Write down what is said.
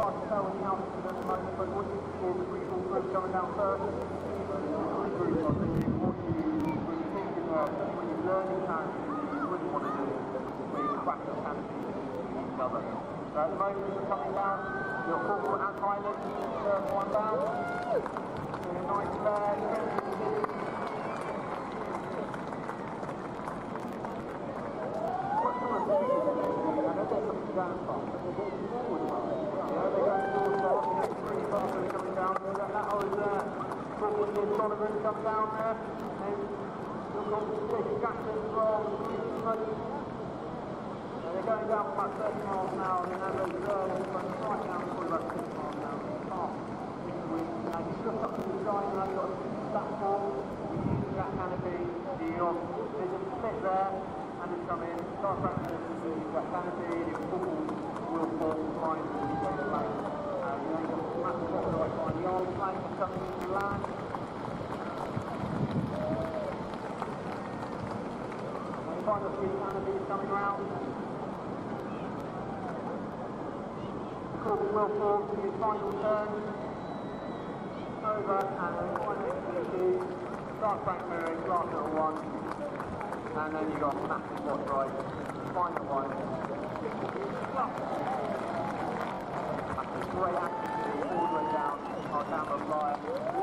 hard to tell in the altitude at the moment, but what you see is the free-fall group coming down first. The group, I think, what you were thinking there, especially when you're learning parachutes, you wouldn't want to do it where you crack the canopy into each other. So at the moment, as we're coming down, your corporal and pilot, first one down. Doing a nice flare, down fast, but they're going forward fast. Yeah, they're going forward fast, they're pretty fast when they're coming down. That was Corporal Ian Donovan come down there. And you've got Jake Jackson as well, they're going down for about 30 miles an hour, and then those right down for about 6 miles an hour. Fast. And you look up to the side, and you've got a platform, you use that canopy, there's a split there. And it's come in, start practicing that canopy, your football will fall flying as you go to land. You then got the massive bottom right behind the arm plane coming into land. And the final three canopies coming around. The corporal will fall to his final turn. Over, and then finally start crank mirroring, glass little one. And then you've got massive watch right, final one. That's a great accuracy all the way down the flyer.